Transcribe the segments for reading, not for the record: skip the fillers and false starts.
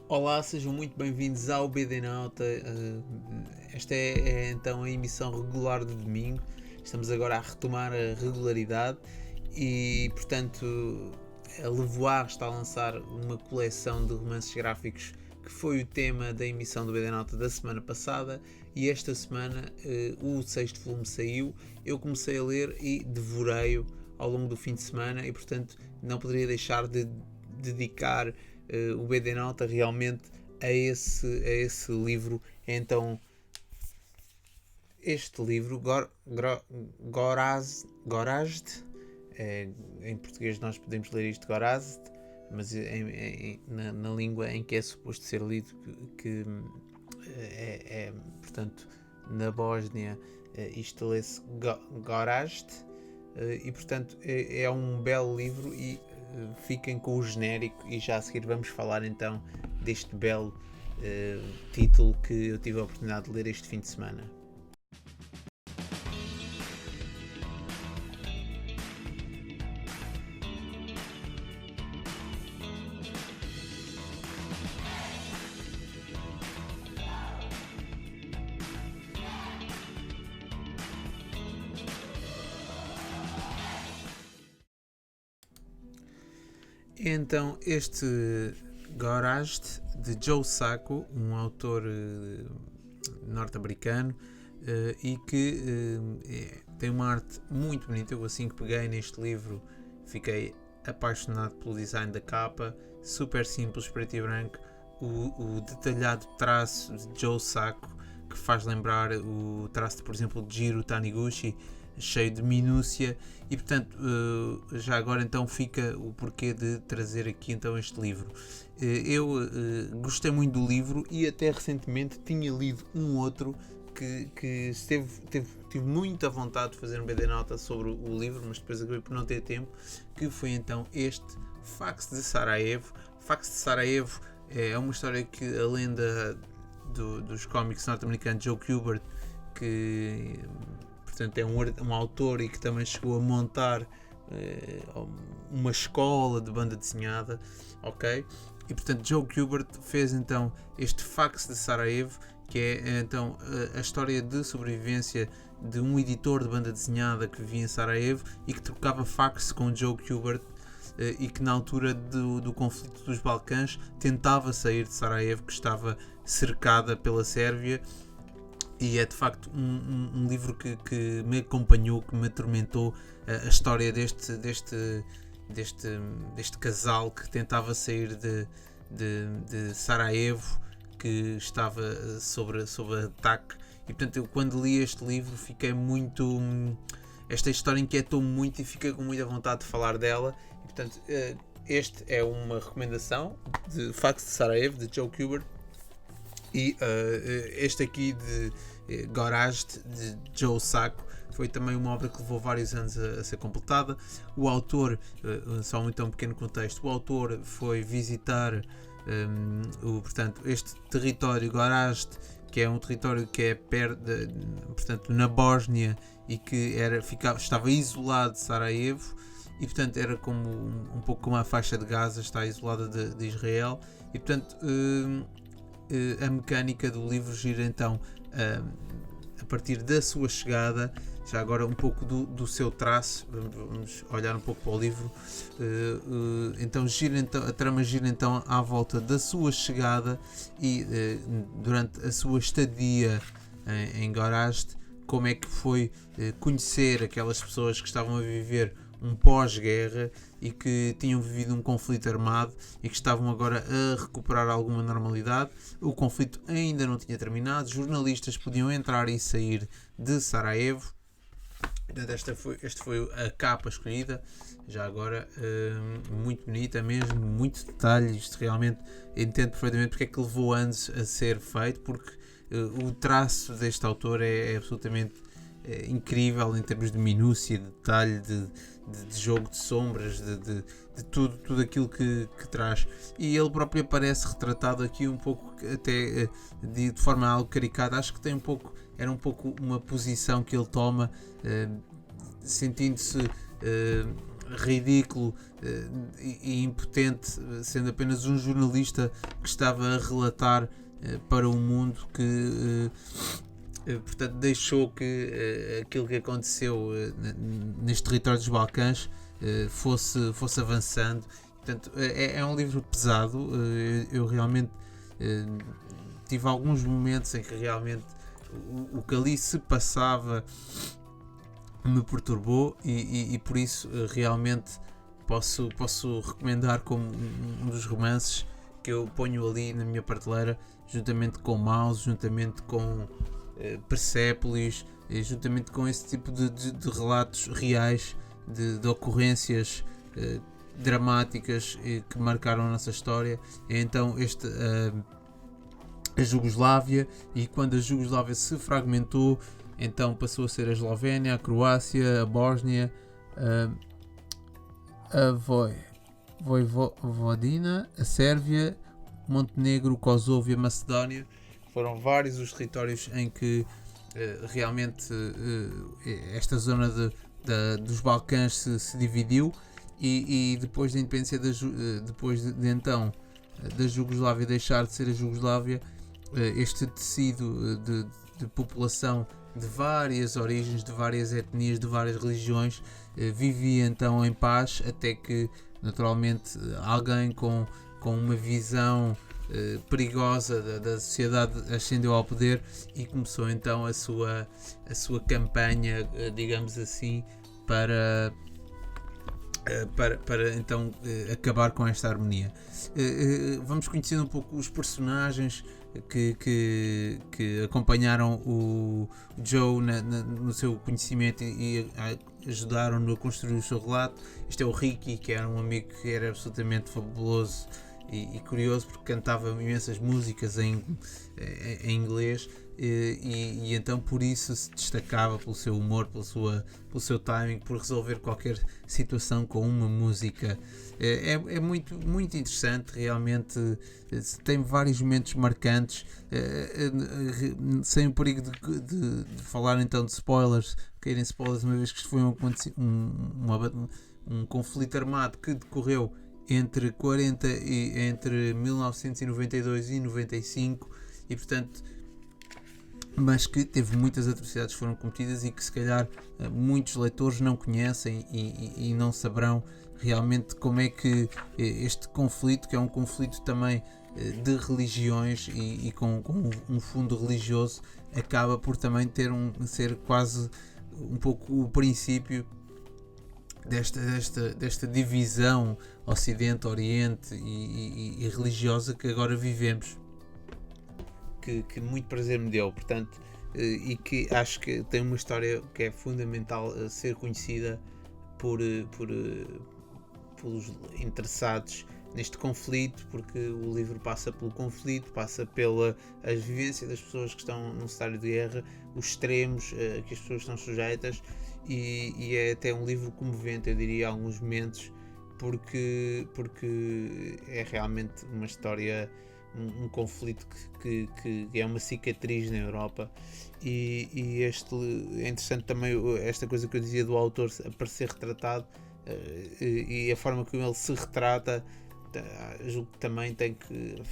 Olá, sejam muito bem-vindos ao BD Nauta. Esta é então a emissão regular de domingo. Estamos agora a retomar a regularidade e, portanto, a Levoar está a lançar uma coleção de romances gráficos que foi o tema da emissão do BD Nauta da semana passada, e esta semana o sexto volume saiu. Eu comecei a ler e devorei-o ao longo do fim de semana e, portanto, não poderia deixar de dedicar o BD Nauta realmente a esse livro. Então, este livro, Gorazd, em português nós podemos ler isto Gorazd, mas na língua em que é suposto ser lido, que portanto, na Bósnia, isto lê-se Gorazd, e portanto é um belo livro. E fiquem com o genérico e já a seguir vamos falar então deste belo título que eu tive a oportunidade de ler este fim de semana. Então, este Gorazd, de Joe Sacco, um autor norte-americano, e que tem uma arte muito bonita. Eu, assim que peguei neste livro, fiquei apaixonado pelo design da capa, super simples, preto e branco, o detalhado traço de Joe Sacco, que faz lembrar o traço, por exemplo, de Jiro Taniguchi, cheio de minúcia. E portanto, já agora então fica o porquê de trazer aqui então este livro. Eu gostei muito do livro e até recentemente tinha lido um outro que tive muita vontade de fazer um BD Nauta sobre o livro, mas depois acabei por não ter tempo, que foi então este Fax de Sarajevo. Fax de Sarajevo é uma história que a lenda dos cómics norte-americanos Joe Kubert, que portanto é um autor e que também chegou a montar uma escola de banda desenhada, ok? E portanto Joe Kubert fez então este Fax de Sarajevo, que é então a história de sobrevivência de um editor de banda desenhada que vivia em Sarajevo e que trocava fax com Joe Kubert, e que na altura do conflito dos Balcãs tentava sair de Sarajevo, que estava cercada pela Sérvia. E é de facto um livro que me acompanhou, que me atormentou, a história deste casal que tentava sair de Sarajevo, que estava sob ataque. E portanto, eu quando li este livro fiquei muito. Esta história inquietou-me muito e fiquei com muita vontade de falar dela. E portanto, este é uma recomendação de Fax de Sarajevo, de Joe Kubert. E este aqui de Gorazd, de Joe Sacco, foi também uma obra que levou vários anos a ser completada. O autor, só um pequeno contexto, o autor foi visitar portanto, este território Gorazd, que é um território que é perto portanto, na Bósnia, e que estava isolado de Sarajevo, e portanto era como um pouco como a faixa de Gaza está isolada de Israel. E portanto a mecânica do livro gira então a partir da sua chegada. Já agora um pouco do seu traço, vamos olhar um pouco para o livro. Então a trama gira então à volta da sua chegada e durante a sua estadia em Gorazd, como é que foi conhecer aquelas pessoas que estavam a viver um pós-guerra e que tinham vivido um conflito armado e que estavam agora a recuperar alguma normalidade. O conflito ainda não tinha terminado, jornalistas podiam entrar e sair de Sarajevo. Esta foi a capa escolhida, já agora, muito bonita mesmo, muito detalhe. Isto realmente entendo perfeitamente porque é que levou anos a ser feito, porque o traço deste autor é absolutamente incrível em termos de minúcia, de detalhe, de jogo de sombras, de tudo aquilo que traz. E ele próprio aparece retratado aqui um pouco, até de forma algo caricata. Acho que era um pouco uma posição que ele toma, sentindo-se ridículo e impotente, sendo apenas um jornalista que estava a relatar para o mundo que portanto deixou que aquilo que aconteceu neste território dos Balcãs fosse avançando. Portanto, é um livro pesado. Eu realmente tive alguns momentos em que realmente o que ali se passava me perturbou e por isso realmente posso recomendar como um dos romances que eu ponho ali na minha prateleira, juntamente com Maus, juntamente com Persépolis, juntamente com esse tipo de relatos reais de ocorrências dramáticas que marcaram a nossa história. Então a Jugoslávia, e quando a Jugoslávia se fragmentou, então passou a ser a Eslovénia, a Croácia, a Bósnia, a Vojvodina, a Sérvia, Montenegro, Kosovo e a Macedónia. Foram vários os territórios em que realmente esta zona dos Balcãs se dividiu, e depois da independência depois de então da Jugoslávia deixar de ser a Jugoslávia, este tecido de população de várias origens, de várias etnias, de várias religiões vivia então em paz, até que naturalmente alguém com uma visão perigosa da sociedade ascendeu ao poder e começou então a sua campanha, digamos assim, para então acabar com esta harmonia. Vamos conhecer um pouco os personagens que acompanharam o Joe no seu conhecimento e ajudaram-no a construir o seu relato. Este é o Ricky, que era um amigo que era absolutamente fabuloso e curioso, porque cantava imensas músicas em inglês, e então por isso se destacava pelo seu humor, pelo seu timing, por resolver qualquer situação com uma música. É muito, muito interessante, realmente. Tem vários momentos marcantes, sem o perigo de falar então de spoilers, caírem spoilers, uma vez que isto foi um conflito armado que decorreu entre 1992 e 95, e portanto, mas que teve muitas atrocidades que foram cometidas e que se calhar muitos leitores não conhecem e não saberão realmente como é que este conflito, que é um conflito também de religiões e com um fundo religioso, acaba por também ser quase um pouco o princípio desta divisão Ocidente-Oriente e religiosa que agora vivemos, que muito prazer me deu, portanto, e que acho que tem uma história que é fundamental a ser conhecida pelos interessados neste conflito, porque o livro passa pelo conflito, passa pela vivência das pessoas que estão num cenário de guerra, os extremos que as pessoas estão sujeitas, e é até um livro comovente, eu diria, em alguns momentos, porque é realmente uma história, um conflito que é uma cicatriz na Europa, e é interessante também esta coisa que eu dizia do autor aparecer retratado, e a forma como ele se retrata, julgo que também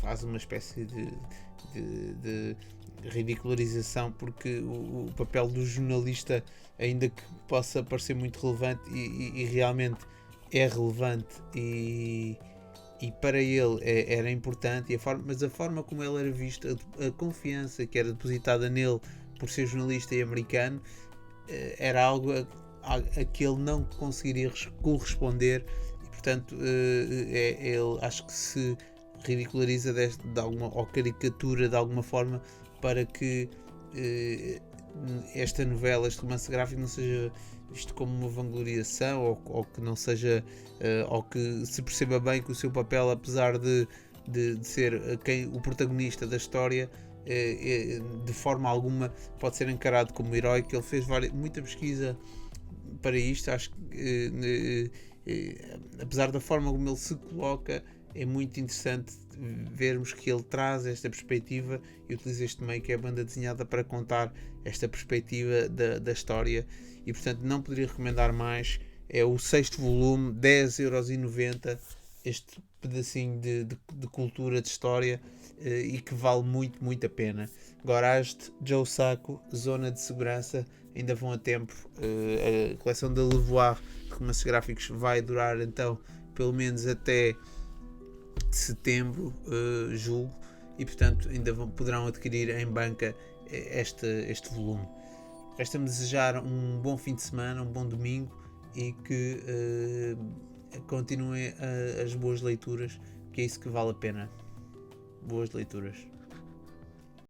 faz uma espécie de ridicularização, porque o papel do jornalista, ainda que possa parecer muito relevante, e realmente é relevante, e para ele era importante, mas a forma como ele era visto, a confiança que era depositada nele por ser jornalista e americano, era algo a que ele não conseguiria corresponder, e portanto ele acho que se ridiculariza de alguma, ou caricatura de alguma forma, para que esta novela, este romance gráfico, não seja visto como uma vangloriação, ou que não seja, ou que se perceba bem que o seu papel, apesar de ser o protagonista da história, de forma alguma pode ser encarado como herói, que ele fez muita pesquisa para isto. Acho que apesar da forma como ele se coloca, é muito interessante vermos que ele traz esta perspectiva e utiliza este meio que é a banda desenhada para contar esta perspectiva da história, e portanto não poderia recomendar mais. É o 6º volume, 10,90€, este pedacinho de cultura, de história, e que vale muito, muito a pena. Gorage, Joe Sacco, Zona de Segurança, ainda vão a tempo. A coleção da Levoir de romances gráficos vai durar então pelo menos até setembro, julgo, e portanto ainda poderão adquirir em banca este volume. Resta-me desejar um bom fim de semana, um bom domingo, e que continuem as boas leituras, que é isso que vale a pena. Boas leituras.